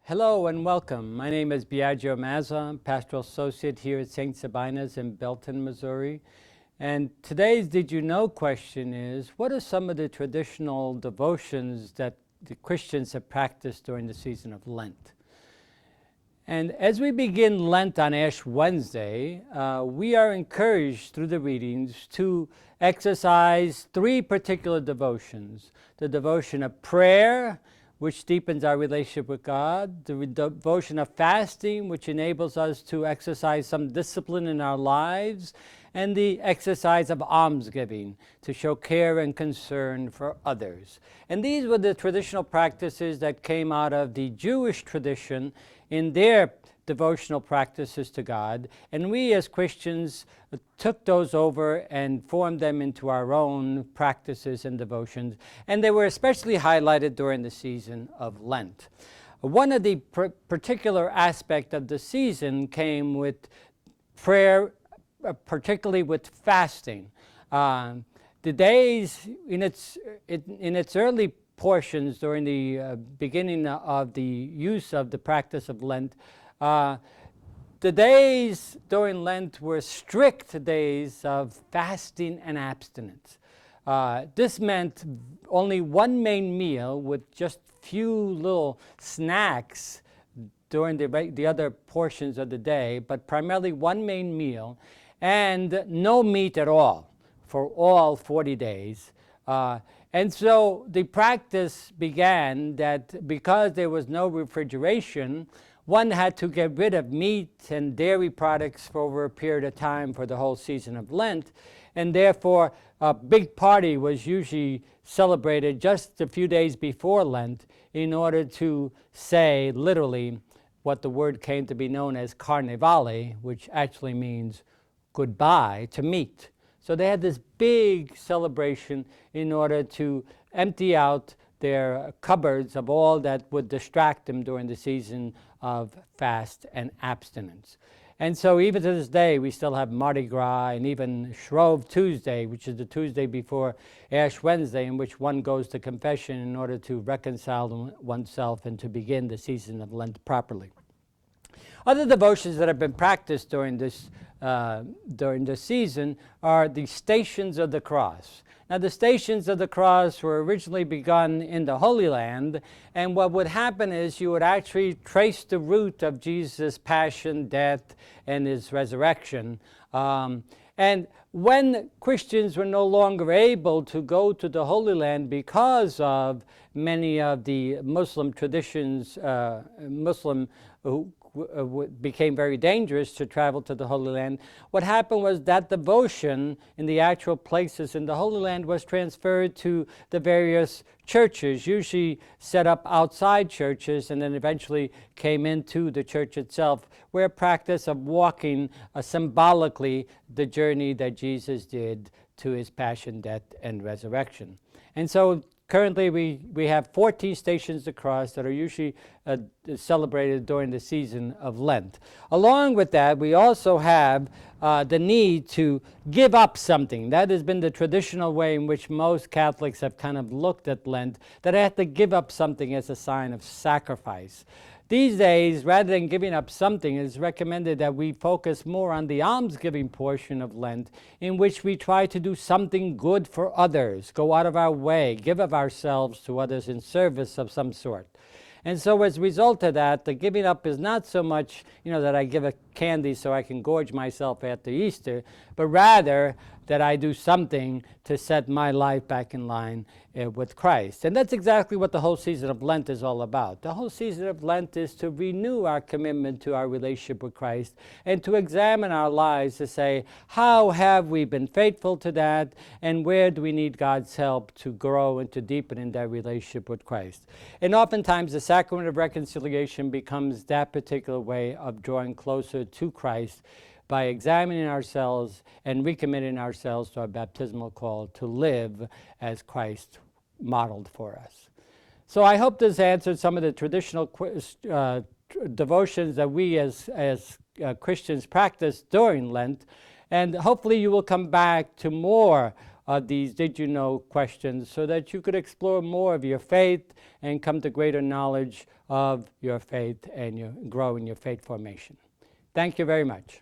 Hello and welcome. My name is Biagio Mazza. I'm Pastoral Associate here at St. Sabina's in Belton, Missouri. And today's Did You Know question is, what are some of the traditional devotions that the Christians have practiced during the season of Lent? And as we begin Lent on Ash Wednesday, we are encouraged through the readings to exercise three particular devotions. The devotion of prayer, which deepens our relationship with God, the devotion of fasting, which enables us to exercise some discipline in our lives, and the exercise of almsgiving, to show care and concern for others. And these were the traditional practices that came out of the Jewish tradition in their devotional practices to God, and we as Christians took those over and formed them into our own practices and devotions, and they were especially highlighted during the season of Lent. One of the particular aspects of the season came with prayer, particularly with fasting. The days in its early portions during the beginning of the use of the practice of Lent, the days during Lent were strict days of fasting and abstinence. This meant only one main meal with just few little snacks during the other portions of the day, but primarily one main meal and no meat at all for all 40 days. And so the practice began that because there was no refrigeration, one had to get rid of meat and dairy products for over a period of time for the whole season of Lent, and therefore a big party was usually celebrated just a few days before Lent in order to say literally what the word came to be known as carnevale, which actually means goodbye to meat. So they had this big celebration in order to empty out their cupboards of all that would distract them during the season of fast and abstinence. And so even to this day, we still have Mardi Gras and even Shrove Tuesday, which is the Tuesday before Ash Wednesday, in which one goes to confession in order to reconcile oneself and to begin the season of Lent properly. Other devotions that have been practiced during this season are the Stations of the Cross. Now, the Stations of the Cross were originally begun in the Holy Land, and what would happen is you would actually trace the route of Jesus' passion, death, and his resurrection. And when Christians were no longer able to go to the Holy Land because of many of the Muslim traditions, who became very dangerous to travel to the Holy Land, what happened was that devotion in the actual places in the Holy Land was transferred to the various churches, usually set up outside churches, and then eventually came into the church itself, where practice of walking symbolically the journey that Jesus did to his passion, death, and resurrection. And so currently, we have 14 Stations of the Cross that are usually celebrated during the season of Lent. Along with that, we also have the need to give up something. That has been the traditional way in which most Catholics have kind of looked at Lent, that I have to give up something as a sign of sacrifice. These days, rather than giving up something, it is recommended that we focus more on the almsgiving portion of Lent, in which we try to do something good for others, go out of our way, give of ourselves to others in service of some sort. And so as a result of that, the giving up is not so much, that I give a candy so I can gorge myself after Easter, but rather that I do something to set my life back in line with Christ. And that's exactly what the whole season of Lent is all about. The whole season of Lent is to renew our commitment to our relationship with Christ and to examine our lives to say, how have we been faithful to that, and where do we need God's help to grow and to deepen in that relationship with Christ? And oftentimes the sacrament of reconciliation becomes that particular way of drawing closer to Christ by examining ourselves and recommitting ourselves to our baptismal call to live as Christ modeled for us. So I hope this answered some of the traditional devotions that we as Christians practice during Lent, and hopefully you will come back to more of these Did You Know questions so that you could explore more of your faith and come to greater knowledge of your faith and grow in your faith formation. Thank you very much.